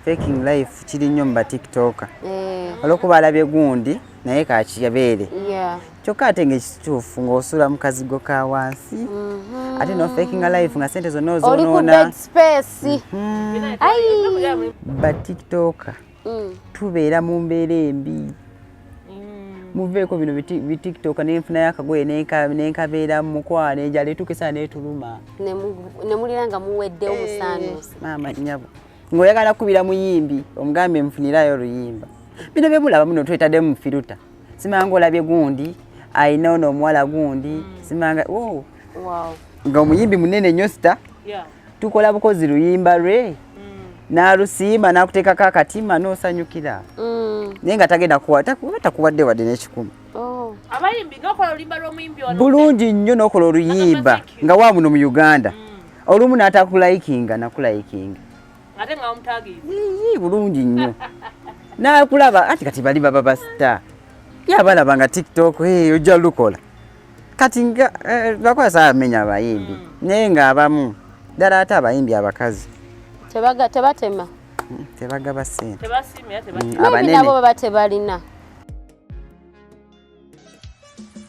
faking life kiri nnyo mu TikTok. Olwokuba alabye gundi naye kakiyabeere. Kyokka ate ng'ekituufu ng'osula mu kazigo ka wansi. Ate no faking life nga sente zonna ozoonoona. Oli ku bed space. Ba TikTok tubeera mu mbeera embi. Muveeko bino bi TikTok n'enfuna y'akagoye n'enkabeera mu mukwana enjala etuukisa n'etuluma. Ne mulira nga muweddewo busaanuusi. Maama nnyabo. Ng'oyagala kubira muyimbi omugambe nfunirayo oluyimba. Bino bye mulaba muno twetaddemu mu firuta. Simanga olabye gundi, ayina ono omuwala gundi, simanga wow. Nga omuyimbi munene nnyo sita. Tukola bukozi luyimba lwe. N'alusiima n'akuteekako akatima n'osanyukira. Naye nga tagenda takuwadde wadde n'ekikumi. Abayimbi ng'okola oluyimba lw'omuyimbi ono. Bulungi nnyo n'okola oluyimba nga wa muno mu Uganda. Olumu n'atakulayikinga nakulayikinga. Ate nga omutagiza. Bulungi nnyo. N'akulaba ati kati bali baba basita. Yabalaba nga TikTok ojja lukola. Kati nga bakwasa amenya abayimbi. Naye nga abamu ddala ate abayimbi abakazi. Tebatema. Tebagaba ssente. Tebasimya tebasimya. Abanene nabo baba tebalina.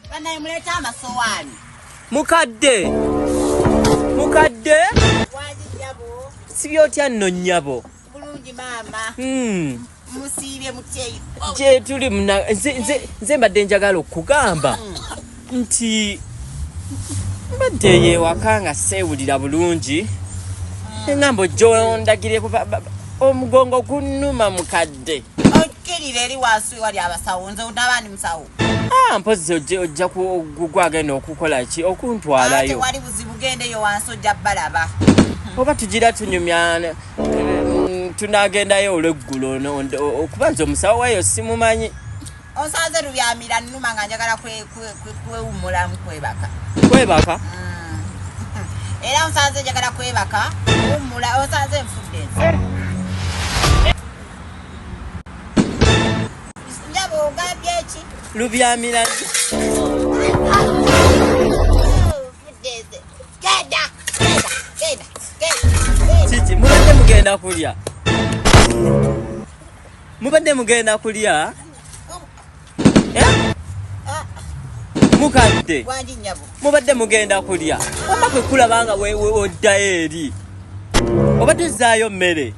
Banaye muleta amasowaani. Mukadde. Waji nyabo. Sibyotya nno nnyabo. Bulungi maama. Musiibye mutyeyi. Je tuli muna nze mbadde njagala okugamba nti mbadde yewakanga seewulira bulungi. Engambo jo ndagire omugongo gunnuma mukadde. Okirira eri wansi wali abasawo nze ndabani musawo. Mpozi ojja kugwagenda okukola ki okuntwalayo. Ate wali buzibu gendeyo wansi ojja balaba. Oba tugira tunyumya tunagendayo olweggulo okuba nze omusawo weeyo simumanyi. Osaze lubyamira nnuma nga njagala kwewummulamu kwebaka. Kwebaka? Era osaze njagala kwebaka wummula osaze nfudde. Njabo ogambye ki? Lubyamira. Kiki mubadde mugenda kulya? Mubadde mugenda kulya? Mukadde. Wanji nyabo. Mubadde mugenda kulya. Oba kwe kulabanga oddayo eri. Obadde zaayo mmere.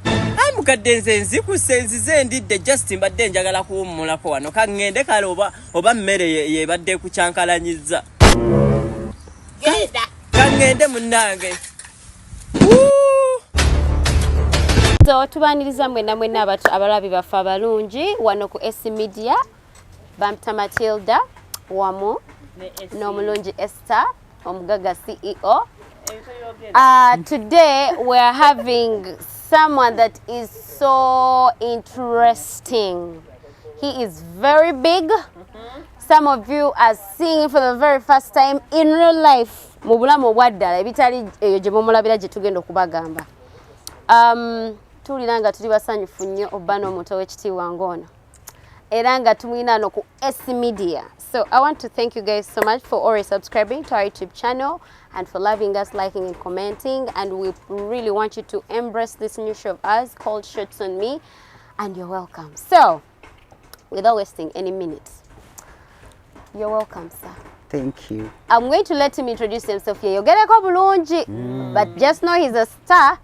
Mukadde nze nzikusenzize ndidde just mbadde njagala kuwummulako wano kangende kale oba mmere yebadde kucyankalanyizza. Genda. Kangende munnange. So tubaniriza mwena abalabi baffe abalungi wano ku S Media Bampta Matilda wamu n'omulungi Esther omugaga CEO. Today we're having someone that is so interesting. He is very big. Some of you are seeing him for the very first time in real life. Mu bulamu obwaddala ebitali eyo gye mumulabira gye tugenda okubagamba. Tulira nga tuli basanyufu nnyo obba n'omuntu ow'ekitiibwa ng'ono. Era nga tumwina no ku S Media. So I want to thank you guys so much for already subscribing to our YouTube channel and for loving us, liking and commenting. And we really want you to embrace this new show of ours called Shirts on Me. And you're welcome. So, without wasting any minutes, you're welcome, sir. Thank you. I'm going to let him introduce himself here. You'll get a couple bulungi, but just know he's a star.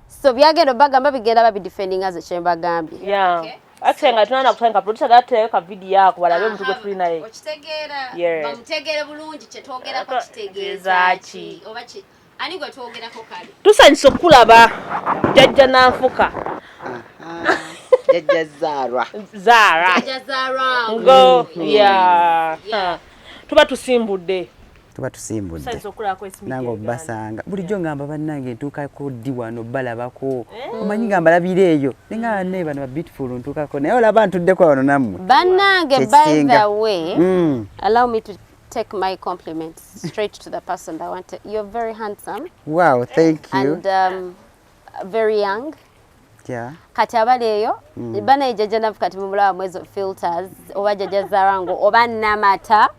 So byagenda bagamba bigenda babi defending as a chamber gambi. Yeah. Okay. Actually nga tunana kutenga producer gateeka video yako balabe omuntu gwe tuli naye. Okitegeera bamutegeere bulungi kye twogera ko kitegeeza ki oba ki ani gwe twogerako kale. Tusanyusa okulaba Jaaja Nanfuka. Jaaja Zara. Jaaja Zara. Ngo yeah. Tuba tusimbudde. Nango basanga bulijjo ngamba bannange ntuukako ddi wano balabako omanyi nga mbalabira eyo nenga ne bano ba beautiful ntuukako naye olaba ntuddeko wano nammwe bannange. By the way, allow me to take my compliments straight to the person that wanted. You're very handsome. Wow, thank you. And very young. Yeah. Kati abaleeyo bana Jaaja Nanfuka kati mumulaba mwezo filters oba Jaaja Zara ngo oba namata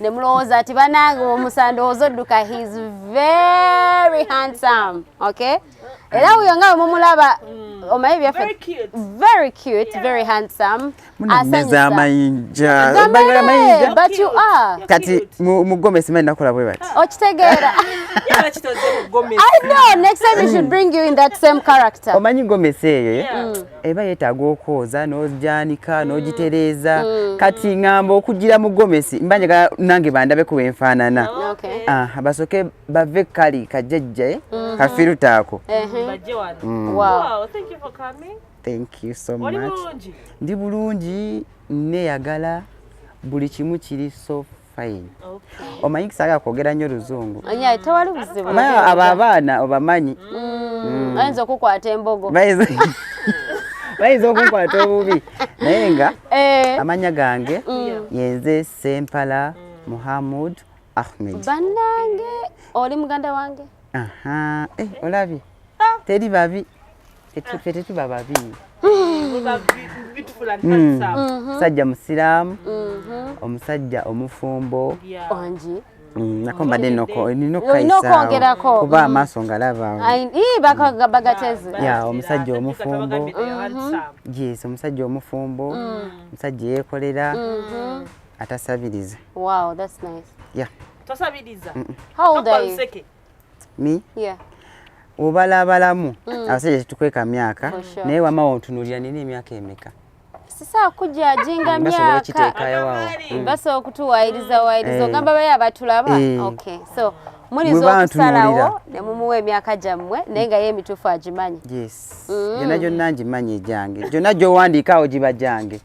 ne mulowooza ati banange omusando ozodduka. He's very handsome. Okay, Era uyo nga mumulaba omaye byaffe very cute, very handsome. Munameza amayinja. But you are. Kati mu Gomesi mali nakola bwe bati. Okitegeera. I know, next time we should bring you in that same character. Omanyi Gomesi eyo eba yetaaga okwoza n'ojanika n'ogitereeza kati ngamba okugira mu Gomesi mbanje nange bandabe ku enfaanana. Okay. Abasoke bave kali kajjajja kafiruta ako. Wow. Thank you for coming. Thank you so much. Ndi bulungi neyagala buli kimu kiri so fine. Okay. Omanyi kisaga kwogera nnyo Luzungu. Anya tewali buzibu. Aba abaana obamanyi. Ayinza okukwata embogo. Bayizo okukwata obubi. Naye nga amanya gange yenze Sempala Muhammad Ahmed. Bannange oli muganda wange. Aha, olabye. Teri babi. Tetuba babi. Beautiful and handsome. Sajja musiramu. Omusajja omufumbo. Onji. Nakomba noko Nokwogerako. kuba amaaso ngalaba. Bagateze. Ya omusajja omufumbo. Yes, omusajja omufumbo. Omusajja yekolera. Atasabiriza. Wow, that's nice. Yeah. Tosabiriza. How old are you? Me? Yeah. Obalabalamu. Abasajja tetukweka myaka. Sure. Naye wama ontunuulira nina emyaka emeka. Sisa kujja jinga Basobola myaka. kiteekayo waawo. Basobola okutuwaayiriza ngamba baye abatulaba. Okay. So mulizo Mwe okusalawo ne mumuwa emyaka gyammwe naye nga ye emituufu agimanyi. Yes. Gyonna ngimanyi egyange. Gyonna gy'owandiikaawo giba gyange.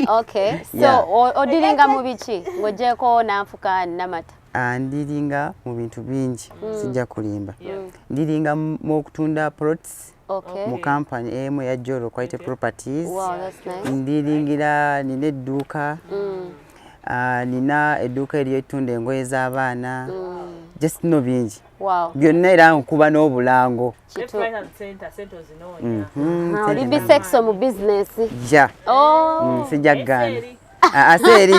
Okay. So Yeah. odiringa mu biki ng'ogyeko Nanfuka Namata? Ndiringa mu bintu bingi sijja kulimba. Ndiringa mu okutunda plots Okay. mu company emu ya Joro Quality Properties. Wow, that's nice. Ndiringira nina edduuka. Nina edduuka eryetunda engoye z'abaana. Just no bingi. Wow. Byonna era nkuba n'obulango. Oli bisexo mu business. Ja. Oh. Sijja gana. Aseri.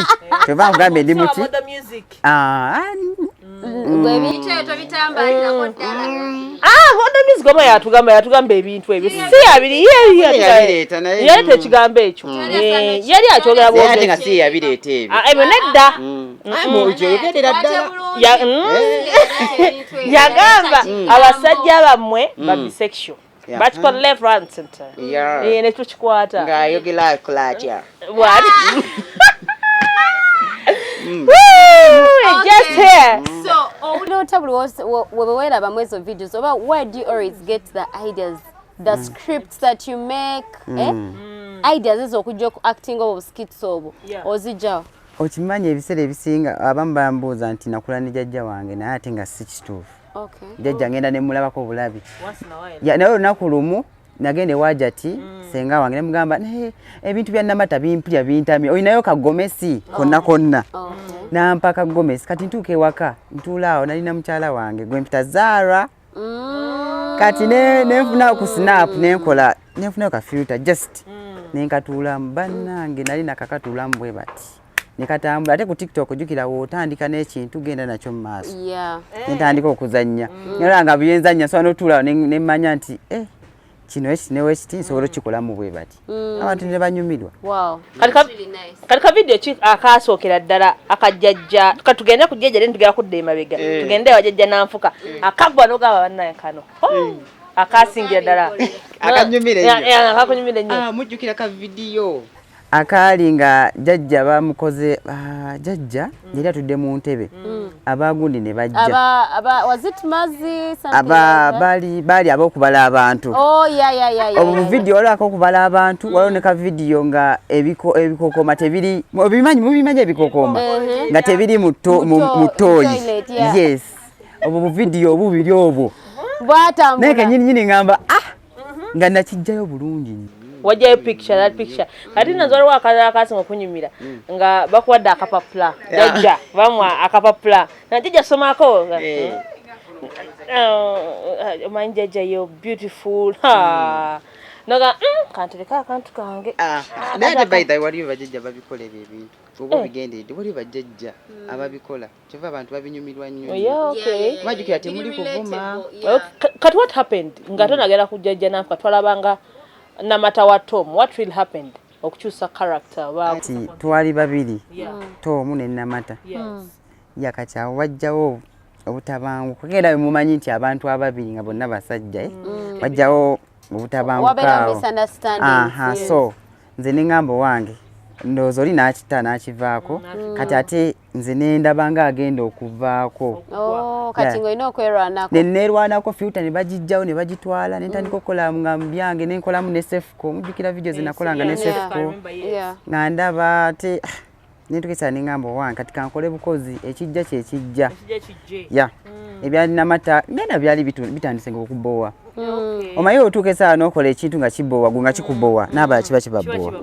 Tova ngambe ndi muki. Gwe bintu ebyo bitambalira ko ddala. Wonder music oba yatugamba ebintu ebyo. Si abiri yabireeta naye. Yaleta ekigambo ekyo. Yali akyogera bwogezi. Ate nga si yabireeta ebyo. Ebyo nedda. Ekyoyogerera ddala. Yagamba abasajja bammwe babisexual. Bakikola left right center. Ne tukikwata. Ng'ayogera akolatya. What? Just here. So, wewe videos about where do you always get the ideas, the scripts that you make, ideas ez'okujja ku acting obo skits obo ozijjawo? Okimanyi ebiseera ebisinga abamu bambuuza nti nakula ne jjajja wange naye ate nga si kituufu. Okay. Jjajja ngenda ne mulabako obulabi. Naye olunaku lumu nagende wajati senga wange ne mugamba ebintu bya Namata bimpulya bintamye olinayo kagomesi konna. Nampa kagomesi kati ntuuka ewaka ntuulaawo nalina mukyala wange gwe mpita Zara. Kati nenfuna ku snap nenfunayo ka filter just nenkatuulamu bannange nali nakakatuulamu bwe bati. Nekatambula ate ku TikTok jukira wotandika n'ekintu genda nakyo mu maaso. Yeah. Netandika okuzannya. Nera nga buyenzanya so n'otuulaawo ne mmanya nti kino ekinewe ekiti nsobola okikolamu bwe bati. Abantu ne banyumirwa. Wow. Kati ka video ki akasookera ddala akajjajja katugenda ku jjajja ne tugenda kudda emabega. Tugende wajjajja Nanfuka. Akagwa n'ogaba bannaye kano. Akasingira ddala. Akanyumire nnyo. Akakunyumire nnyo. Mujjukira ka video. Akaali nga jjajja bamukoze jjajja yali atudde mu ntebe. Abagundi ne bajja. Was it Mazi something? Bali ab'okubala abantu. Oh yeah. Obu video olako okubala abantu waliwo ne ka video nga ebikokoma tebiri mubimanyi ebikokoma nga tebiri mu toyi. Yes. Obu video obubiri obwo. Bwatambula. Neke nyini ngamba nga nakijjayo bulungi. Wajja that picture. Kati nazwaliwo akalala akasinga okunyumira nga bakuwadde akapapula. Jjajja bamwa akapapula. Na jjajja somako. Omanyi jjajja you're beautiful. noga kantereka akantu kange naye by the way waliyo bajjajja babikolera ebintu oba bigendedde waliyo bajjajja ababikola kyova abantu babinyumirwa nnyo majjukira temuli kuvuma kati what happened nga tonagera kujjajja Nanfuka twalabanga namata wa Tom what will happen okukyusa character ati twali babiri Tom ne Namata yakatya wajjawo obutabanguko kugenda bemumanyi nti abantu ababiri nga bonna basajja wajjawo obutabanguko so nze nengamba wange ndowooza oli n'akita n'akivaako kati ate nze nendabanga agenda okuvaako kati ng'olina okwerwanako neerwanako filter ne bagijjawo ne bagitwala nentandika okukola nga byange nenkolamu ne sefuko mujjukira vidiyo zenakolanga ne sefuko nga ndaba ate nentukisa nengamba wange kati kankole bukozi ekijja kyekijja ebyali Namata byana byali bitandise ng'okubbowa omaye otuuka esawa n'okola ekintu nga kibbowa gwe nga kikubbowa n'abala kiba kibabbowa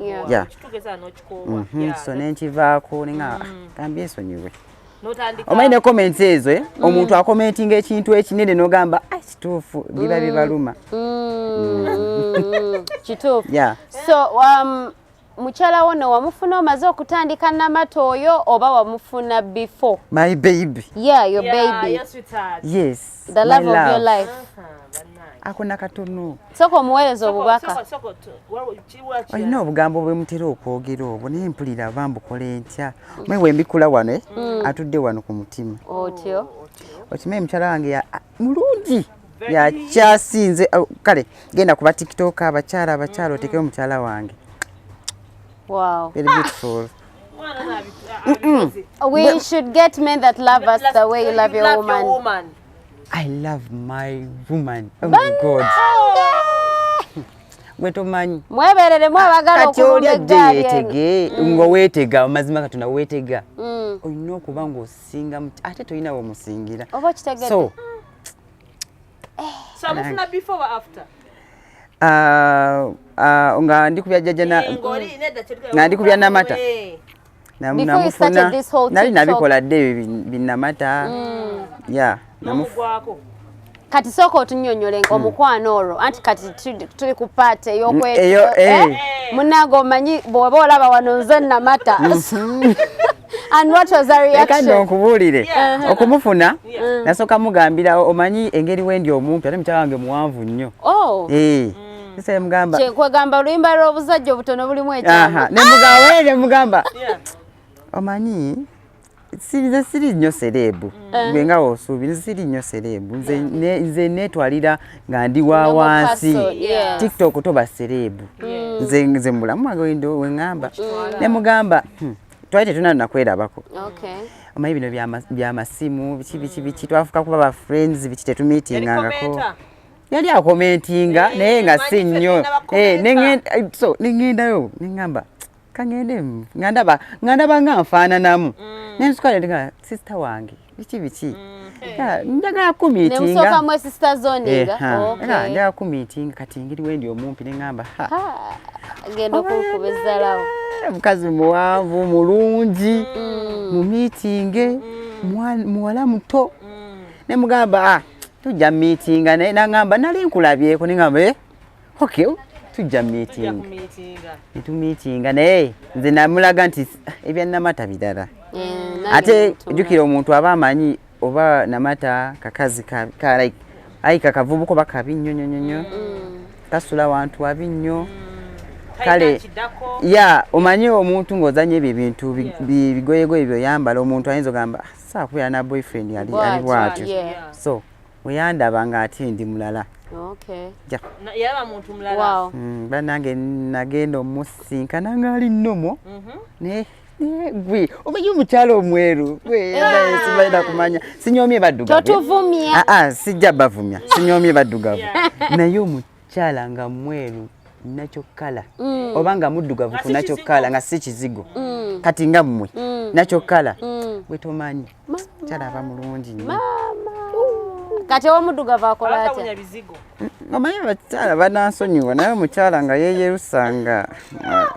so nenkivaako nenga kambi ensonyiwe omaye ne comments ezo omuntu akomentinga ekintu ekinene n'ogamba kituufu biba bibaluma kituufu so mukyala wono wamufuna omaze okutandika Namata oyo oba wamufuna before? My baby. Your baby. Yes. The love of your life. Akona katono. Soko muweereza obubaka. Olina obugambo bwe mutera okwogera obwo naye mpulira bambukola entya. Mwe mbikula wano atudde wano ku mutima. Otyo. Okimanyi mukyala wange mulungi. Yakyasinze kale genda kuba TikTok abakyala otekeyo mukyala wange. Wow. Very beautiful. We should get men that love us the way you love your woman. I love my woman. Oh my God. Wetomanyi. Mweberere mwabagala okuvuga eggaali. Ngo weetega mazima katuna weetega. Olina okuba ng'osinga ate tolina omusingira. Oba kitegedde. So mufuna before or after? Nga ndikubya jjajja nga ndikubya Namata namufuna nali nabikola dde binamata namugwako kati soko otunnyonnyole omukwano olwo anti kati tuli ku paati ey'okweyo munnange omanyi bw'oba olaba wano nze Namata and what was the reaction? Kandi onkubuulire okumufuna nasooka mugambira omanyi engeri wendi omuntu ate mukyala wange muwanvu nnyo Sasa mugamba kwegamba oluyimba lw'obuzajja obutono bulimu ekyamu nemugamba omanyi siri nnyo serebu nga osuubira siri nnyo serebu nze neetwalira nga ndi wa wansi TikTok toba serebu nze mulamu wange weŋŋamba nemugamba twali tetuna nakwerabako omanyi bino byamasimu biki twafuka kuba ba friends biki tetumiitingangako yali akomentinga naye nga si nnyo nengendayo nengamba kangende ngandaba nga nfaananamu nensukale ndinga sister wange biki njagala kumiitinga njagala kumiitinga kati ngeri wendi omumpi nengamba genda okukubezalawo mukazi muwanvu mulungi mumiitinge muwala muto nemugamba tujja meetinga naye nangamba nali nkulabyeko nengamba okay tujja meetinga netumeetinga naye nze namulaga nti ebya Namata birala ate jjukira omuntu aba amanyi oba Namata kakazi kakavubuko bakabi nnyo kasula wantu abi nnyo kale omanyi omuntu ng'ozanya ebyo ebintu bigoyegoye byoyambala omuntu ayinza ogamba saakubeera na boyfriend ali bwatyo so weyandaba nga ati ndi mulala yalaba muntu mulala banange nagenda omusinkana ngaali nnomo gwe omanyi omukyalo omweru sibalina kumanya sinyoomye baddugavu sijja bavumya sinyoomye baddugavu naye omukyala nga mweru nakyokala oba nga muddugavu ku nakyokala nga si kizigo kati nga mmwe nakyokala bwe tomanyi mukyala aba mulungi nnyo kati omuddugavu akola atya omanyi abakyala banansonyiwa naye omukyala nga yeeyerusanga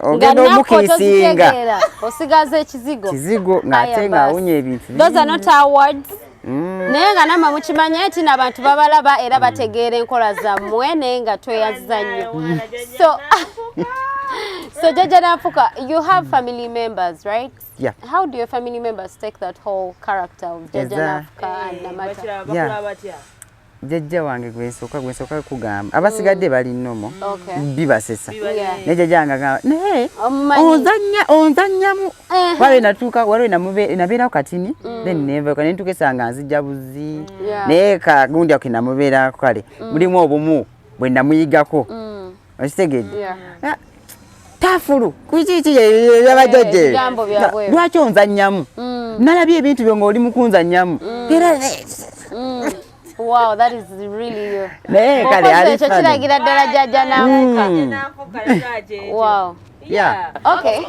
ogenda omukiisinga osigaza ekizigo kizigo ng'ate ng'awunya ebintu those are not our words naye nga namwe mukimanya eti n'abantu babalaba era bategeera enkola zammwe naye nga tweyaza nnyo. So Jaaja Nanfuka, you have family members, right? Yeah. How do your family members take that whole character of Jaaja Nanfuka and Namata? Yeah. Jajja wange gwensooka kugamba abasigadde bali nnomo bibasesa ne jajja nga onzannyamu waliwo natuuka waliwo nabeerako katini then nevayo ne ntuuka nga nzijja buzi naye kagundi ako namubeerako kale mulimu obumu bwe namuyigako okitegedde tafulu kiki yabajjajje lwaki onzannyamu nalabye ebintu byo ng'oli mukunzannyamu era wow, that is really you. Kiragira ddala Jaaja Nanfuka. Wow. Yeah. Okay.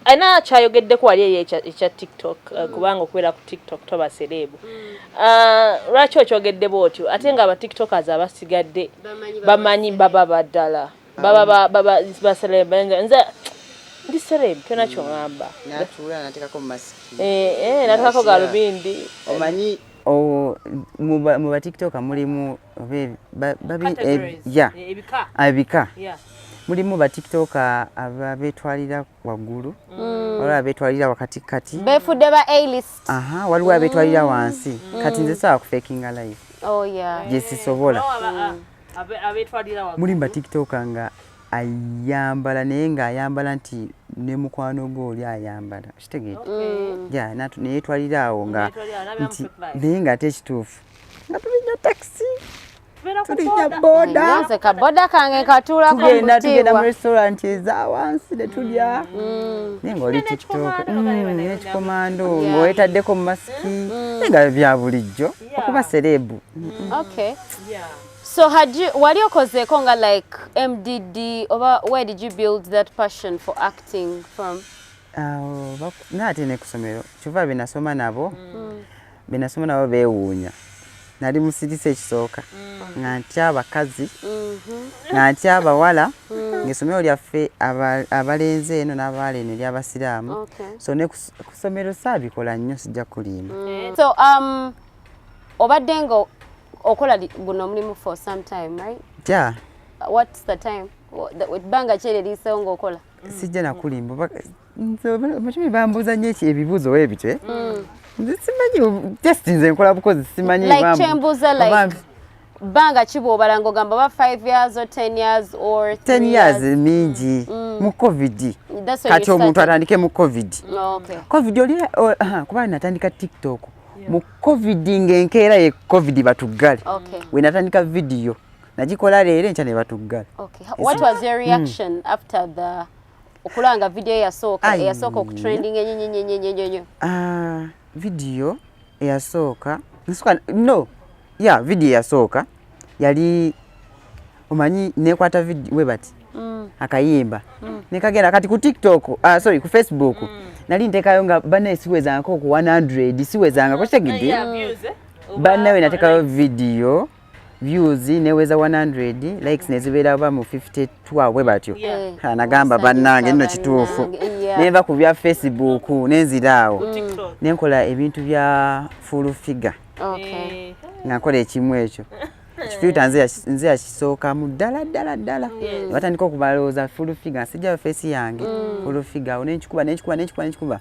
Aina kyayogeddeko wali ekya TikTok kubanga okubeera ku TikTok toba serebu. Lwaki okyogedde bw'otyo ate nga aba TikTokers abasigadde bamanyi baba baddala baba baserebu nze ndi serebu kyona kyongamba. Natuula nateekako mu masiki. Nateekako galubindi. Omanyi mu ba TikTok mulimu ebika mulimu ba TikTok ababetwalira waggulu waliwo abetwalira wakatikati befudde ba A-list waliwo abetwalira wansi kati nze sawa kufekinga life gye sisobola mulimu ba TikTok nga ayambala naye ng'ayambala nti ne mukwano gwe oli ayambala kitegeera neyetwalira awo nga nti naye ng'ate ekituufu nga tulinya takisi tulinya boda kaboda kange katuulako tugenda mu restaurant eza wansi ne tulya naye ng'oli TikTok n'ekikomando ng'owetaddeko mu masiki naye nga bya bulijjo okuba serebu. So wali okozeeko nga like MDD oba where did you build that passion for acting from? Naate ne kusomero kyova benasoma nabo beewuunya nali musirisa ekisooka nga ntya abakazi nga ntya abawala ng'essomero lyaffe abalenzi eno n'abaala eno ery'abasiraamu so ne kusomero saabikola nnyo sijja kulimba. So obadde nga okola guno mulimu for some time, right? Yeah. What's the time? Banga kyere lisewo ng'okola? Sijja nakulimba makibi bambuuza nnyo ebibuuzo ebitwe simanyi just nze nkola bukozi simanyi like kyembuuza like banga kibwobala ng'ogamba ba 5 years or 10 years or 10 years mingi mu covid kati omuntu atandike mu covid covid oli kuba natandika TikTok mu covid ng'enkeera ye covid batuggale we natandika video nagikola leero enkya ne batuggale. What was your reaction after the okulanga video eyasooka okutrending enyo? Video eyasooka video eyasooka yali omanyi nekwata video we bati akayimba nekagenda kati ku TikTok ku Facebook nali ntekayo nga banne siwezangako ku 100 siwezangako kitegedde banne we natekayo video views neweza 100 likes nezibeera ba mu 52 we batyo nagamba bannange nno kituufu neva ku bya Facebook nenziraawo nenkola ebintu bya full figure ngakola ekimu ekyo ekifilta nze yakisooka mu ddala batandika okubalooza full figure nsijja face yange full figure nenkuba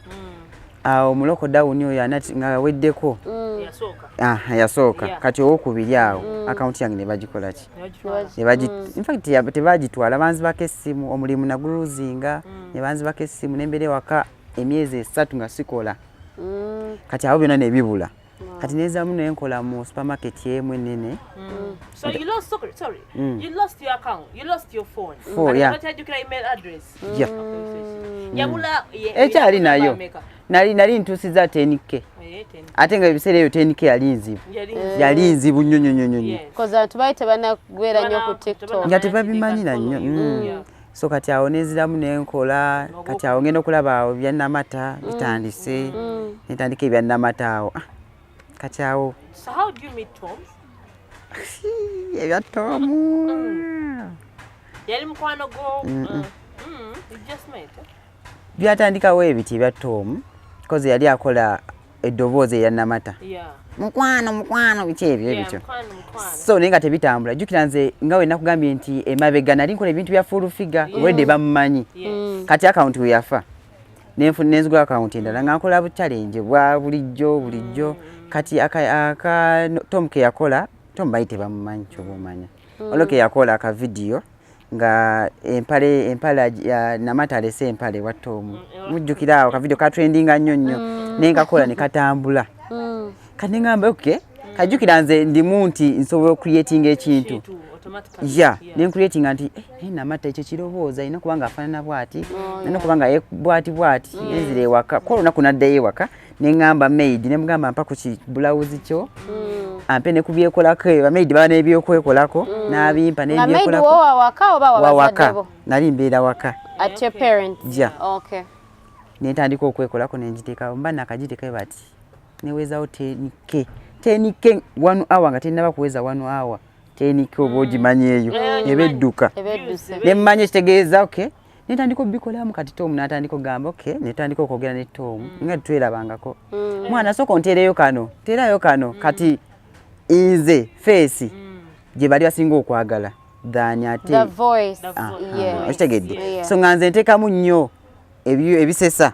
awo muloko dawuni oyo nga weddeko yasooka kati owokubiri awo akawunti yange nebagikola ki infact tebagitwala banzibako essimu omulimu naguluzinga nebanzibako essimu nembere waka emyezi 3 nga sikola kati awo byonna nebibula kati nezamu nenkola mu supermarket yemu enene. So you lost you lost your account, you lost your phone. But you can email address. Yabula ekyali nayo nali ntusiza 10k ate nga ebiseera eyo 10k yali nzibu nnyo because atubaite banagwera nnyo ku TikTok nga tebabimanyira nnyo so kati awo neziramu nenkola kati awo ngenda okulaba awo byannamata bitandise netandika ebyannamata awo kati awo. So how do you meet Tom? Ebya Tom yali mukwano go you just met byatandikawo ebiti bya Tom because yali akola eddoboozi ya namata mukwano biki ebyo bityo so nenga tebitambula jukira nze nga we nakugambye nti emabega nali nkola ebintu bya full figure wedde bamumanyi kati account we yafa nenzigula account endala nga nkola bu challenge bwa bulijjo kati aka Tom ke yakola Tom bayite bamumanyi kyobumanya oloke yakola aka video nga empale ya namata alese empale wa Tom mujjukira awo ka video ka trendinga nnyo nenga kola ne katambula kati ngamba okay kajukira nze ndi muntu nsobola creating ekintu ne creating anti namata ekyo kirobooza ina kubanga afanana bwati nano kubanga bwati ezire waka kolona kunadde waka ne ngamba maid ne mugamba mpa ku blouse kyo ampe ne kubyekolako maid bana ebyokwekolako nabimpa ne maid ebyekolako wo waka oba wabazadde nali mbeera waka at your parents okay netandika okwekolako nenjiteeka mba nakagiteka bati newezaawo tenike 1 hour nga tenaba kuweza 1 hour tenike obogimanyeeyo ebedduka nemmanye kitegeeza okay netandika obikolamu kati Tom natandika ogamba okay netandika okwogera ne Tom nga tutwerabangako mwana soko ntereyo kano terayo kano kati inze face gye bali basinga okwagala dhani ate the voice okitegedde so nga nze nteekamu nnyo ebisesa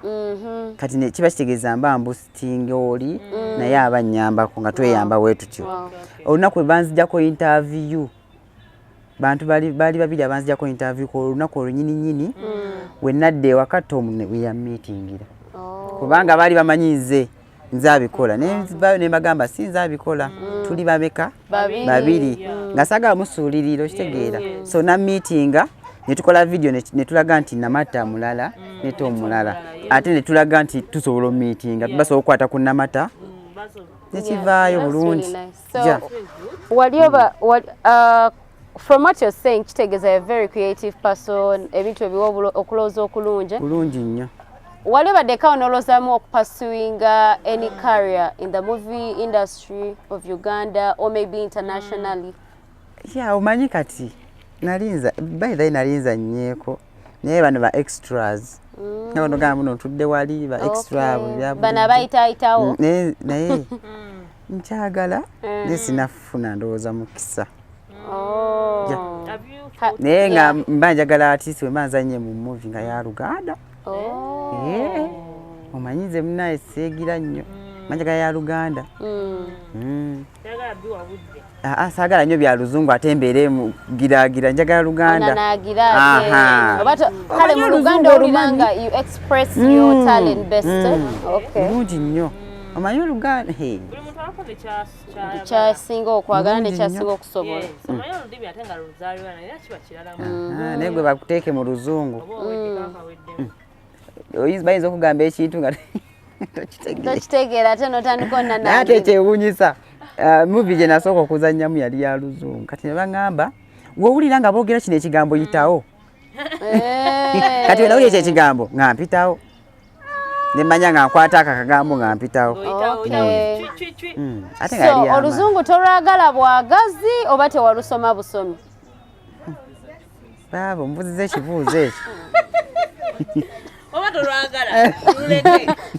kati ne kiba kitegeeza mba boosting oli naye abanyambako nga tweyamba wetutyo olunaku banzijjako interview bantu bali babiri abanzijjako interview ko olunaku olunyini wenadde waka Tom we ya meetingira kubanga bali bamanyize nze abikola ne bagamba si nze abikola tuli babeka babiri nga saga musuuliriro kitegeera so na meetinga netukola video netulaga nti namata mulala ne Tom mulala ate netulaga nti tusobola meetinga tubasobola okukwata ku namata nekivaayo bulungi from what you're saying kitegeeza a very creative person ebintu ebiwa okulooza okulungi nnyo wali baddeko onolozaamu okupursuing any career in the movie industry of Uganda or maybe internationally? Omanyi kati nalinza nalinza nyeeko naye bano ba extras bano gamba muno tudde wali ba extra bana bayitaayitawo naye nkyagala nesinafuna ndowooza mukisa naye nga mba njagala artist we manzanye mu movie nga ya Luganda omanyize munaye seegira nnyo manjagala ya Luganda saagala nnyo bya luzungu ate mbeere mu giraagira njagala Luganda kale mu Luganda olulanga you express your talent best bulungi nnyo omanyi Oluganda kyasinga okwagala nekyasinga okusobola naye gwe bakuteeke mu luzungu bayinza okugamba ekintu nga tokitegeera ate notandika onnana ate kyewuunyisa movie gye nasooka okuzannyamu yali ya luzungu kati ne baŋŋamba wowulira nga boogera kino ekigambo yitawo kati we nawulira ekyo ekigambo nga mpitawo ne mmanya nga nkwata aka kagambo nga mpitawo ate nga yali oluzungu tolwagala bwagazi oba tewalusoma busomi baabo mbuziza ekibuuzo ekyo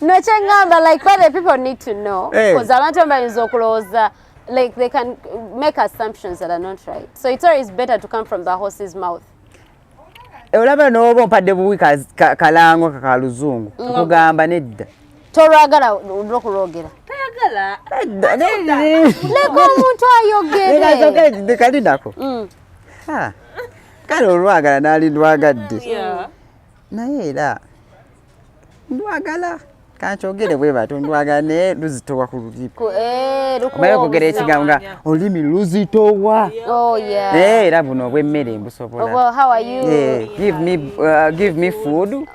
no kyengamba like what the people need to know because abantu bayinza okulowooza like they can make assumptions that are not right so it's always better to come from the horse's mouth. Olaba n'oba ompadde buwi kalango kakaluzungu kugamba nedda tolwagala olwokulwogera leka omuntu ayogere kali nako kale olwagala naali ndwagadde naye era ndwagala kankyogere bwe bato ndwagala naye luzitowa ku lulimu omaye okugera ekigambo nga olulimi luzitowa era buno obw'emmere mbusobola give me food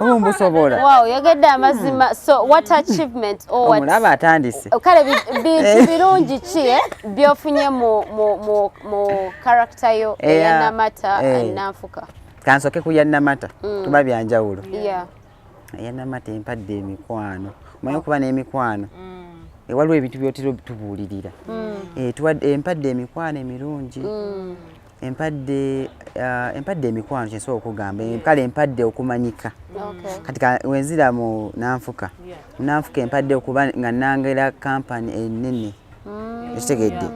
oba mbusobola oyogedde amazima so what achievement omulaba atandise kale bintu birungi ki byofunye mu character yo eya Namata Nanfuka kansoke ku ya Namata tuba byanjawulo ya Namata empadde emikwano omanyi okuba n'emikwano waliwo ebintu byotera tubuulirira empadde emikwano emirungi empadde emikwano kyensobola okugamba kale empadde okumanyika kati wenzira mu Nanfuka Nanfuka empadde okuba nga nangera kampani ennene ekitegedde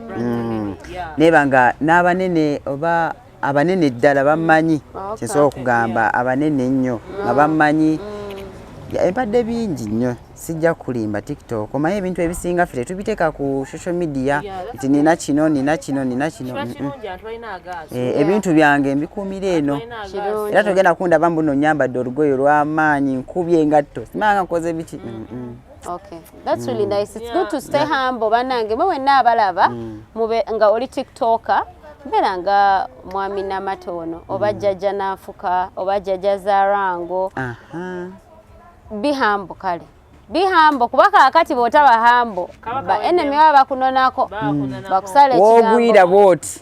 neba nga n'abanene oba abanene ddala bamanyi kyensobola okugamba abanene ennyo nga bamanyi empadde bingi nnyo sijja kulimba TikTok omanyi ebintu ebisinga ffe tubiteeka ku social media nti nina kino ebintu byange mbikuumira eno era togenda kundaba mbuno nyambadde olugoye olw'amaanyi nkubye engatto simanga nkoze biki. Okay, that's really nice. It's good to stay humble. Banange mwe na abalaba mube nga oli TikToker mbera nga mwami Namatono oba Jaaja Nanfuka oba Jaaja Zarango. Be humble kale. Be humble kubaka akati botaba humble. Ba enemy baba kunonako bakusala ekigambo. Wogwira boti.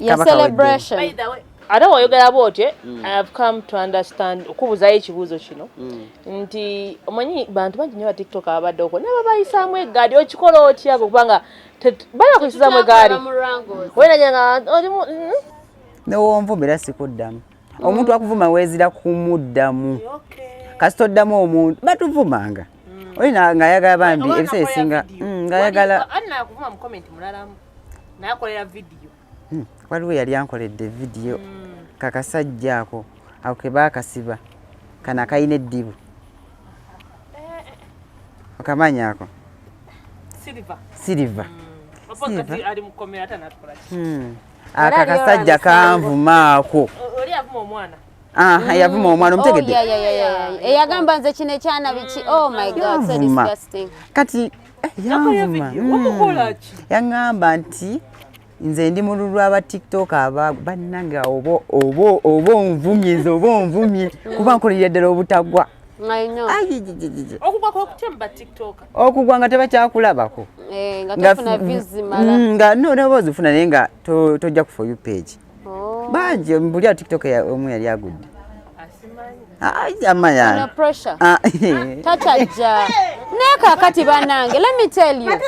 Ya celebration. By the way, ate oyogera bwotyo I have come to understand okubuzayo ekibuuzo kino nti omanyi bantu bangi nnyo ba TikTok abadde okwo nabo bayisaamu eggaali okikola otya kubanga bala kuyisaamu eggaali wenanyanga newonvumira sikuddamu omuntu akuvuma weezira kumuddamu kasita oddamu omuntu batuvumanga olina ng'ayagala bambi ebiseera ebisinga ng'ayagala nakuvuma mu comment mulalamu nakolera video waliwo yali ankoledde video kakasajja ako ako ke baakasiba kana kayina eddibu okamanya ako silver akakasajja kanvuma ako yavuma omwana omutegedde eyagamba nze kino ekyana biki. Oh my God, so disgusting. Kati yavuma yaŋŋamba nti nze ndi mululu aba TikTok aba bannange oba onvumye nze oba onvumye kuba nkolera ddala obutagwa. Okugwa nga tebakyakulabako nga noba ozifuna naye nga tojja ku For You page bangi buli a TikTok omu yali agudde amanya tachajja nekakati bannange let me tell you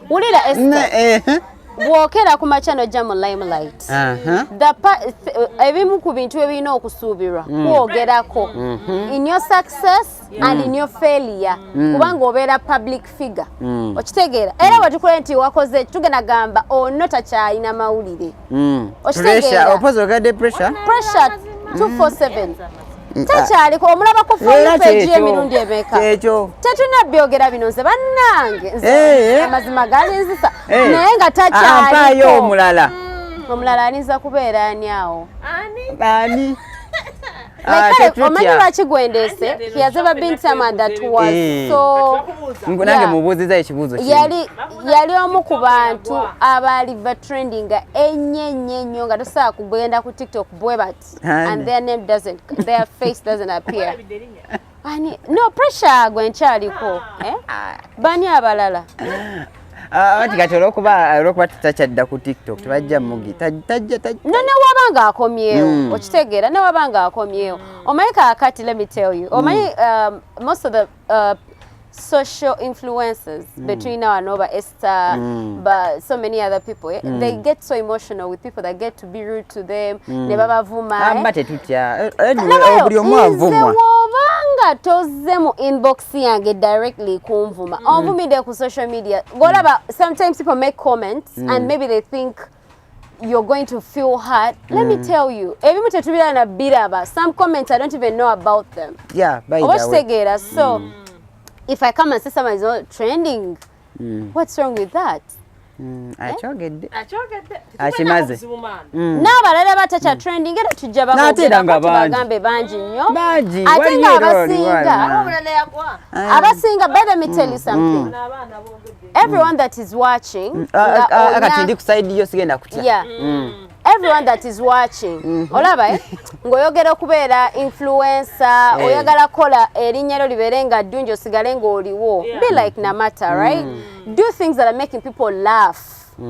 ulira bwokera ku machano ja mu limelight ebimu ku bintu ebirina okusuubirwa kwogerako in your success and in your failure kubanga obeera public figure okitegeera era bwetukule nti wakoze tugenda gamba ono takyalina mawulire okitegeera pressure 247 Tachariko omulaba ku phone page emirundi emeka. Tetuna byogera bino nze bannange. Amazima gali nzisa. Naye nga tachariko. Ampayo omulala. Omulala aninza kubeera ani awo. Ani? Omanyi lwaki gwendese? He has ever been someone that was so... Nange mubuuziza ekibuuzo kino. Yali omu ku bantu abaali trending ennyo nga tosobola kugenda ku TikTok bwe bati. And their name doesn't, their face doesn't appear. No pressure gwenkyaliko. Bani abalala? Ati kati olwokuba tutakyadda ku TikTok tebajja mugi tajja newabanga akomyewo okitegeera newabanga akomyewo omanyi kaakati let me tell you omanyi most of the social influencers between now and over Esther but so many other people they get so emotional with people that get to be rude to them ne babavuma ambate tutya buli omu avumwa nga toze mu inbox yange directly kumvuma onvumide ku social media golaba sometimes people make comments and maybe they think you're going to feel hurt. Let me tell you ebimu tetubira na biraba some comments I don't even know about them by the way so if I come and say someone is not trending what's wrong with that? Achogedde akimaze n'abalala batacha trending era tujja bagambe bangi nnyo ate nga abasinga but let me tell you something everyone that is watching akatindi ku side yo sigenda kutya everyone that is watching olaba ngoyogera okubeera influencer oyagala kola erinnya lyo libeere nga ddungi osigale ng'oliwo be like Namata right do things that are making people laugh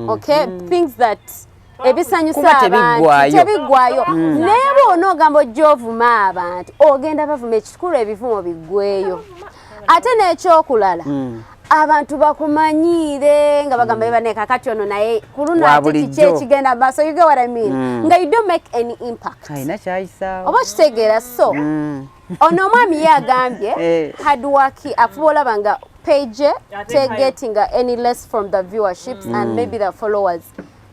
okay things that ebisanyusa abantu tebiggwayo naye bw'onoogamba ojja ovuma abantu ogenda bavuma ekikulu ebivumo biggweyo ate n'ekyokulala abantu bakumanyire nga bagamba bane kakati ono naye kuluna ati kigenda baso you get what I mean nga you don't make any impact aina chaisa oba kitegeera so ono mwami yagambye hard work afubola banga page getting any less from the viewerships and maybe the followers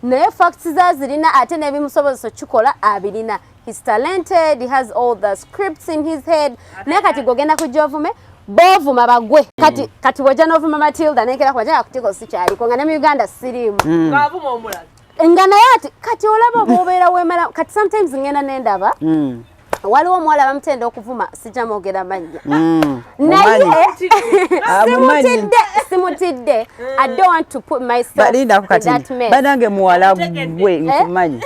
naye facts zazirina ate nebimusobozesa kikola abirina. He's talented, he has all the scripts in his head. Naye kati gogenda kujovume bovuma bagwe kati wajja novuma Matilda nekera kwaja kutiko sikyali ko nga ne Uganda sirimu ngavuma omulala nga naye ati kati olaba bobeera wemala kati sometimes ngenda nendaba waliwo omuwala bamutenda okuvuma sijja mwogera mannya naye simutidde I don't want to put myself in that mess banange muwala gwe nkumanyi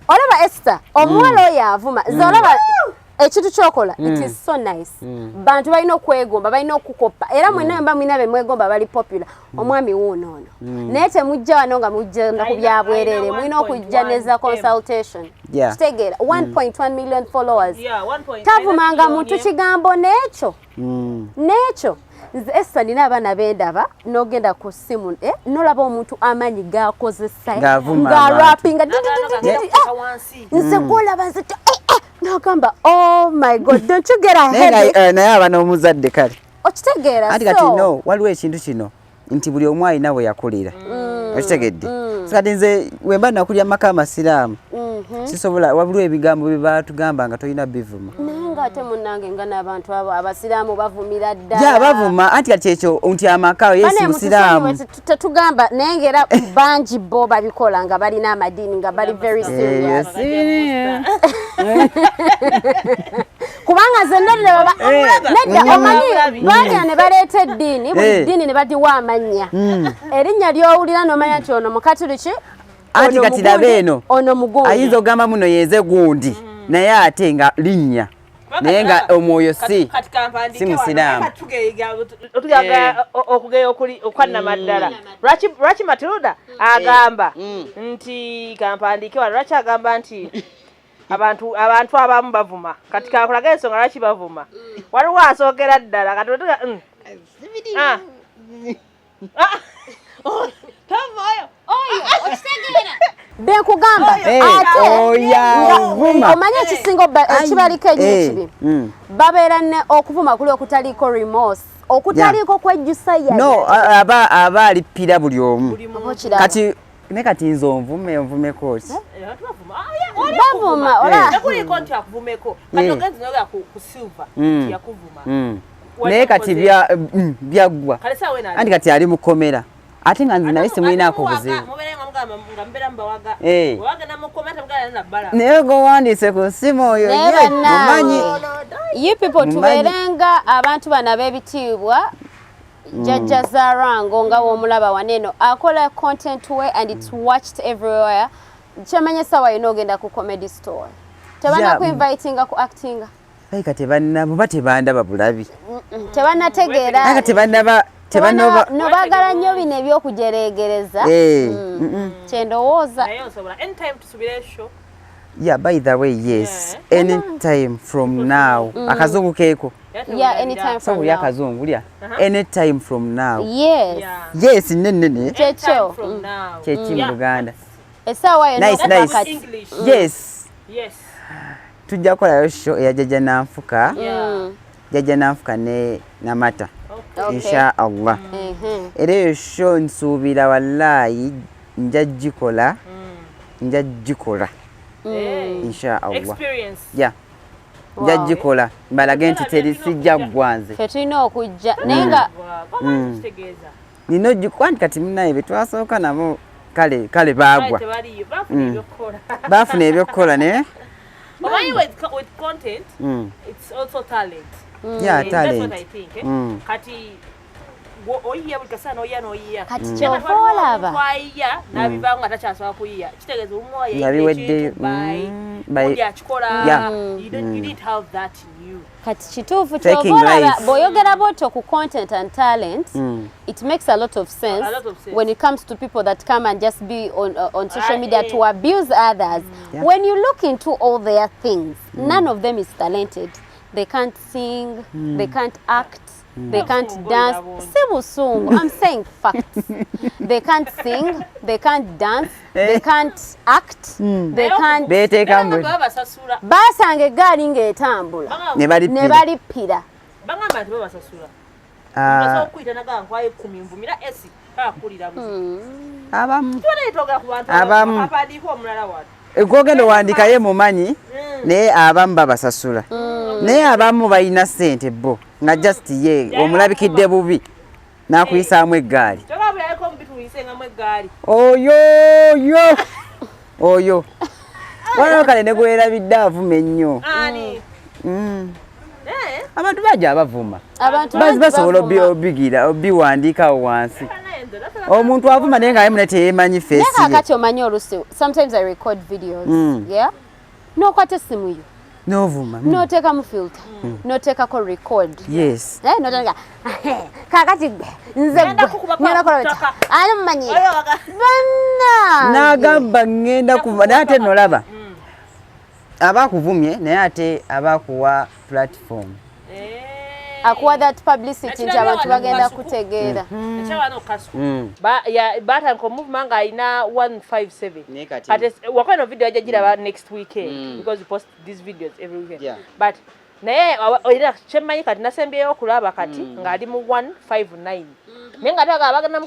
olaba Esther omuwala oyo avuma zolaba ekintu kyokola it is so nice bantu balina okwegomba balina okukopa era mwenna mba mwina be mwegomba bali popular omwami wuuno ono naye temujja wano nga mujja ku byabwerere mwina okujja neza consultation kitegeera 1.1 million followers tavumanga muntu kigambo n'ekyo nze Esther nina abaana bendaba n'ogenda ku ssimu nolaba omuntu amanyi gakozesa nga rappinga nze gwolaba nze nagamba oh my god don't you get ahead naye aba n'omuzadde kale okitegeera anti kati no waliwo ekintu kino nti buli omu alina bwe yakulira okitegedde kati nze wemba nakulya maka amasiraamu sisobola wabulwa ebigambo bye batugamba nga tolina bivuma nga ate munnange nga n'abantu abo abasiraamu bavumira ddala ja bavuma anti kati ekyo nti amaka yesi musiraamu tetugamba naye ngera bangi bo babikola nga balina amadiini nga bali very serious kubanga zenna nedda omanyi baagera ne baleeta eddiini buli ddiini ne badiwa amannya erinnya ly'owulira n'omanya nti ono mukatuliki anti kati labe eno ono mugundi ayinza ogamba muno yeze gundi naye ate nga linnya naye nga omwoyo si musiraamu okugeya okwannamaddala lwaki Matilda agamba nti kampandiike wano lwaki agamba nti abantu abamu bavuma kati kankulaga ensonga lwaki bavuma waliwo asookera ddala kati benkugamba omanye ekisinga ekibaliko ekibi babeera ne okuvuma kuli okutaliiko remorse okutaliiko kwejjusa no aba alippira buli omu kati ne kati nze onvumeko ki bavuma kuliko nti akuvumeko kati ogenzi noga ku silver yakuvuma naye kati byaggwa anti kati ali mukomera ate nga nze naye simulinaako buzibu naye gowandiise ku ssimu oyo mumanyi you people tubeerenga abantu bano ab'ebitiibwa Jaaja Zarango nga w'omulaba waneno akola content we and it's watched everywhere kyamanye sawa yino ogenda ku comedy store tebana ku invitinga ku actinga bayika tebannabo tebandaba bulabi tebanategeera aka tebannaba nobagala nnyo bino ebyokujereegereza kyendowooza yeah by the way yes anytime from now akazungu keeko anytime from now yakazungu lya anytime from now yes nene kyekyo kyeki mu Luganda esaawa nice yes tujja kukolayo show eya Jaaja Nanfuka Jaaja Nanfuka ne Namata insha Allah era eyo show nsuubira wallahi njagikola insha Allah njagikola mbalage nti terisijja gwanze tetulina okujja naye nga nino gikwanti kati munaye betwasooka nabo kale baagwa baafuna ebyokukola naye with content it's also talent talent that's what I think kati oyiya bukasana oyiya kati kyofolaba kwayiya nabivanga tachasobola kuyiya kitegeeza umwoyo yabiwedde akikola you didn't have that in you kati kituufu kyofolaba bw'oyogera bwotyo ku content and talent it makes a lot of sense when it comes to people that come and just be on social media to abuse others when you look into all their things none of them is talented they can't sing, they can't act, they can't dance. Sibusungu, I'm saying facts. They can't sing, they can't dance, they can't act, they can't. Basanga egaali ng'etambula ne balipira. Bangamba nti babasasula. Okuyita naga nkwaye 10 nvumira esi akulira buzi. Abamu. Tuletoga ku bantu abadiiko omulala wano. Ekogendo wandikaye mumanyi naye abamu babasasula. Naye abamu balina ssente bo nga just ye omulabikidde bubi n'akuyisaamu eggaali. Togabulako mbitu uyisengamu eggaali. Oyo. Wano kale ne gwerabidde avuma ennyo. Ani? Abantu bajja abavuma. Basobola obiwandiikawo wansi. Omuntu avuma naye nga yemune teyemanyi face ye. Kakati omanyi olusi. Sometimes I record videos. Yeah? N'okwata essimu yo. N'ovuma. N'oteeka mu filter. N'oteekako record. Yes. N'otandika kakati nze ngenda kolobeta. Ani mumanyi. Banna. N'agamba ngenda kuva n'ate nolaba. Abakuvumye naye ate abakuwa platform. Akuwa that publicity nti abantu bagenda kutegeera. Ekyawano kasu. Batanko movement nga alina 157. Kati wakwano video ajja giraba next weekend because we post these videos every weekend. Yeah. But naye oyina kyemmanyi kati nasembyeyo okulaba kati ng'ali mu 159. Naye nga taga abagana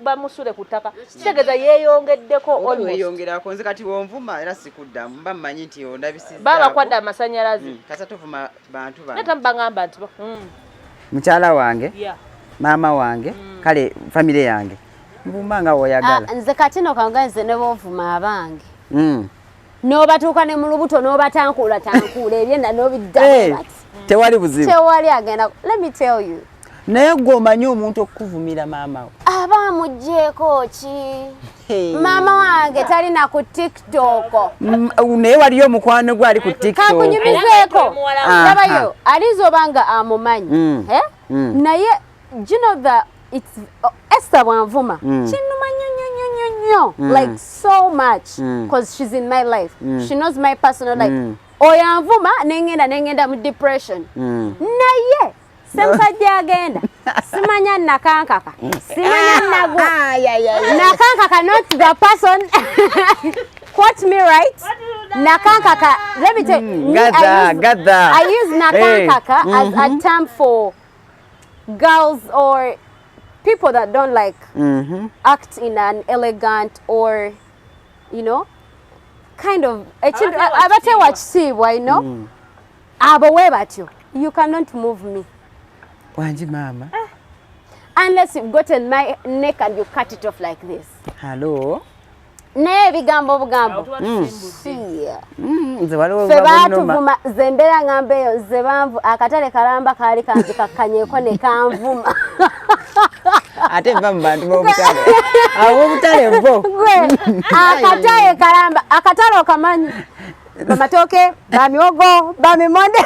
bamusule ku ttaka kitegeeza yeeyongeddeko almost. Weeyongerako nze kati wonvuma era sikuddamu mba mmanyi nti ondabisizzaako. Babakwadde amasanyalaze. Kasa tuvuma bantu bano. Nata mbagamba nti mukyala wange maama wange kale famire yange mvuma nga woyagala. Nze kati nokangaye nze ne bovuma abange. N'obatuuka ne mu lubuto n'obatankuula ebyenda n'obiddamu bati. Tewali buzibu. Tewali agenda. Let me tell you. Naye gw'omanyi omuntu okuvumira maama we. Aba mugjeeko ki? Maama wange talina ku TikTok. Naye waliyo omukwano gwe ali ku TikTok. Kakunyumizeeko. Labayo aliza obanga amumanyi. Naye you know that it's Esther Wanvuma. Kinuma nnyo. Like so much. Because she's in my life. She knows my personal life. Oyanvuma nengenda mu depression. Naye semusajja agenda simanya nakankaka simanya nagu nakankaka not the person. Quote me right. Nakankaka, let me tell you, I use nakankaka as a term for girls or people that don't like act in an elegant or kind of abate wachibwa, abo we batyo. You cannot move me. Wanji mama. Unless you've gotten my neck and you cut it off like this. Hello. Ne bigambo bugambo. Nze waliwo Sebatuvuma zembera ngambeyo zebanvu akatale kalamba kali kanzi kakanyeko ne kanvuma. Ate mba mbantu b'obutale. Ab'obutale bo. Akatale kalamba akatale okamanyi. Bamatoke, bamyogo, bamimonde,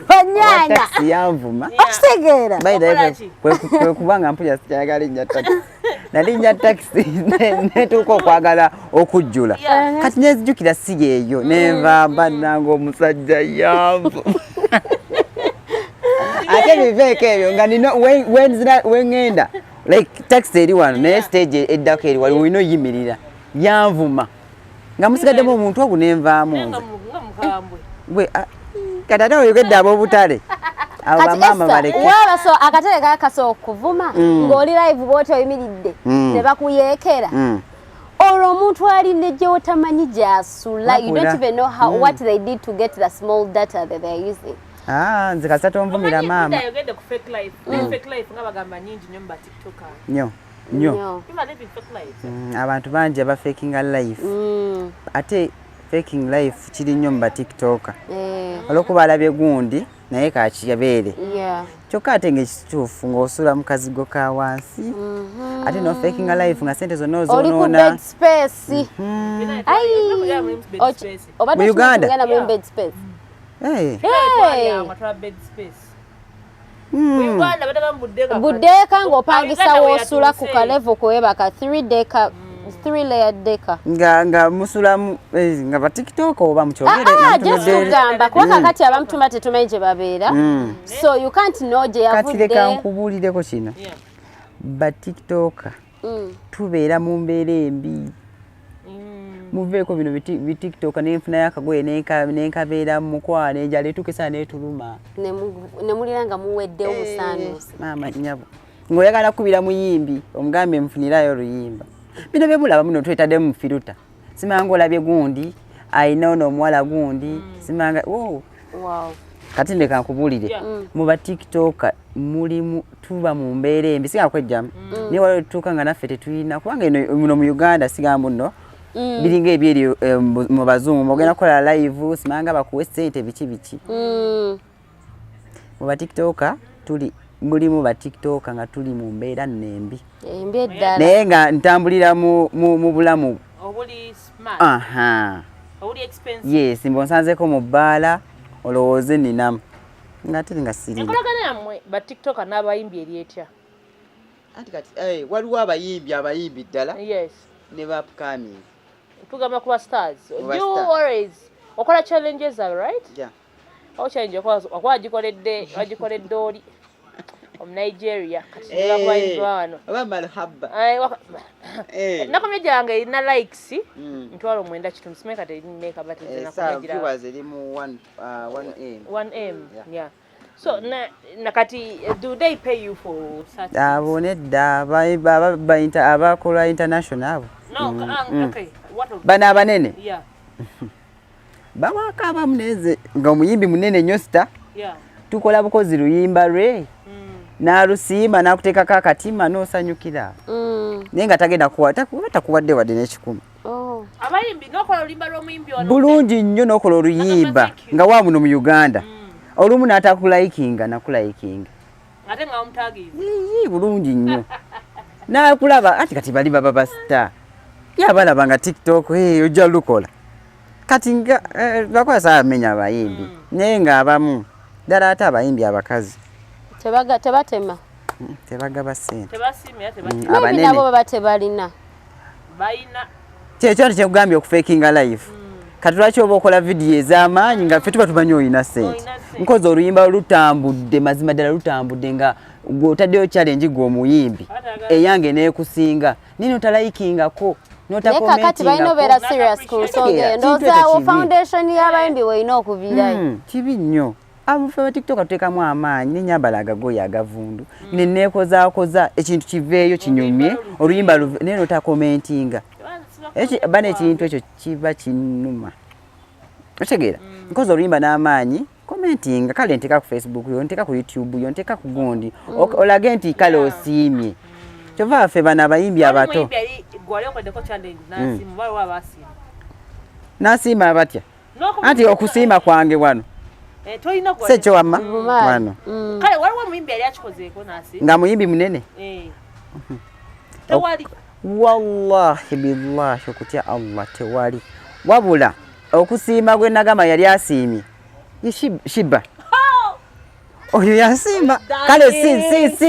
banyanya. Taxi yanvuma. Okitegeera. Kwe kubanga mpuja sikyagala nnyo taxi. Nali nnyo taxi netuuka okwagala okujjula. Kati nezijjukira si yeeyo nenva bannanga omusajja yanvu. Ate biveeko ebyo nga nina wengenda like taxi eri wano naye stage eddako eri wali olina oyimirira yanvuma. Nga musigaddemu omuntu ogu nenvaamu nze. Gwe kati ate oyogedde ab'obutale abo bamaama baleke. Waba so akatale kakasa okuvuma ng'oli live bw'oti oyimiridde ne bakuyeekera. Olwo omuntu alinde gye otamanyi gy'asula. You don't even know what they did to get the small data that they're using. Nze kasa tonvumira maama. Oyogedde ku fake life. Fake life nga bagamba nnyingi nnyo mu batiktoka. Nnyo. Abantu bangi aba fakinga life. Ate faking life kiri nnyo mu batiktoka. Olwokuba alabye gundi naye kakiyabeere. Kyokka ate ng'ekituufu ng'osula mu kazigo ka wansi. Ate no fakinga life nga sente zonna ozonoona. Oli ku bed space. Mu Uganda. Buddeeka ng'opangisa w'osula ku kalevo kwebaka 3 deca 3-layered decker. nga musulamu nga ba TikTok oba mukyogere just kugamba kuba kakati abamutuma tetumanyi gye babeera so you can't know gye kati leka yavudde. nkubuulireko kino ba TikTok tubeera mu mbeera embi muveeko bino bi TikTok n'enfuna y'akagoye n'enkabeera mu mukwana enjala etukisa n'etuluma ne mulira nga muwedde obusaanuusi. maama nyabo ng'oyagala kubira muyimbi omugambe nfunirayo oluyimba bino byebulaba muno twetadde mu firuta simanga olabye gundi ayina ono omuwala gundi simanga Wow. kati ndeka nkubuulire mu ba TikTok mulimu tuba mu mbeera embi singa kwejjamu naye waliwo tutuuka nga naffe tetuyina kubanga eno muno mu Uganda sigambo nno biringa ebyeri mu bazungu ogenda kukola live simanga bakuwe ssente biki mu ba TikTok mulimu ba TikTok nga tuli mu mbeera nnembi Embi eddala. naye nga ntambulira mu bulamu obuli smart obuli expensive yes mbonsanzeko mu bbaala olowooze ninamu nga teri nga sirira enkolagana yammwe ba TikTok n'abayimbi eri etya anti kati waliwo abayimbi ddala yes ne ba upcoming tugamba kuba stars Kuba you star. always okola challenges right yeah. challenge wagikoledde oli Nigeria kati babayimbi wano oba malhaba nakomye gyange erina likes 9 kitundu simeka terimeka but viewers eri mu 1M yeah so nakati do they pay you for such abo nedda abakola international abo no okay what of bana abanene yeah bawaka abamuneze nga omuyimbi munene nnyo sita yeah tukola bukozi luyimba lwe n'alusiima n'akuteekako akatima n'osanyukira naye nga tagenda takuwadde wadde n'ekikumi abayimbi n'okola oluyimba lw'omuyimbi ono bulungi nnyo n'okola oluyimba nga wa muno mu Uganda olumu n'atakulayikinga nakulayikinga ate nga omutagiza bulungi nnyo n'akulaba ati kati bali baba basita yabalaba nga TikTok ojja lukola kati nga bakwasa amenya abayimbi naye nga abamu ddala ate abayimbi abakazi tebatema tebagaba ssente tebasimira abanene nabo baba tebalina bayina kyekyo nti kyekugambye okufekinga live kati lwaki oba okola vidiyo ez'amaanyi nga ffe tuba tumanyi olina ssente nkozi oluyimba lutambudde mazima ddala lutambudde nga otaddeyo challenge gw'omuyimbi eyange neekusinga nini otalayikingako kakati balina obeera serious ku nsonga eyo ndowooza foundation y'abayimbi weerina okuviirayo kibi nnyo abufe ba TikTok tuteekamu amaanyi n'ennyambala agagoye agavundu neneekozaakoza ekintu kiveeyo kinyumye oluyimba naye notakomentinga bana ekintu ekyo kiba kinuma otegeera nkozi oluyimba n'amaanyi komentinga kale nteeka ku Facebook yo nteeka ku YouTube yo nteeka ku gundi olage nti kale osiimye kyova ffe bana abayimbi abato n'asiima abatya anti okusiima kwange wano sekyo wamma wano kale waliwo omuyimbi yali akikozeeko n'asiima nga muyimbi munene tewali wallahi billahi okutya Allah tewali wabula okusiima gwe nagamba yali asiimye shiba oyo yasiima kale si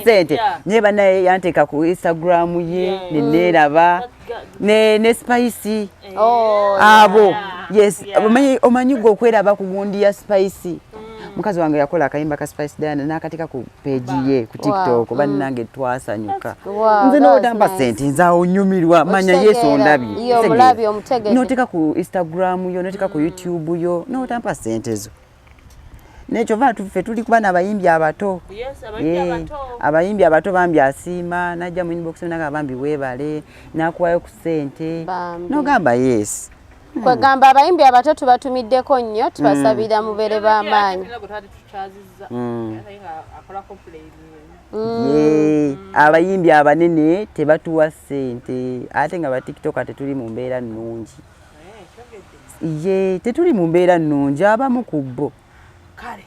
sente naye banaye yanteeka ku Instagram ye neneeraba ne spicy abo yes omanyi gwe okweraba ku gundi ya spicy mukazi wange yakola akayimba ka Spice Diana n'akateeka ku page ye ku TikTok bannange twasanyuka nze n'otamba sente nzaawo nyumirwa manya Yesu ondabye n'oteeka ku Instagram yo n'oteeka ku YouTube yo n'otamba sente zo nekyo ffe tuli kuba n'abayimbi abato abayimbi abato bambi asiima najja mu inbox naga bambi weebale n'akuwayo ku sente n'ogamba yes kwegamba abayimbi abato tubatumiddeko nnyo tubasabira mubeere b'amaanyi abayimbi abanene tebatuwa ssente ate nga ba TikTok tetuli mu mbeera nnungi tetuli mu mbeera nnungi abamu ku bo kale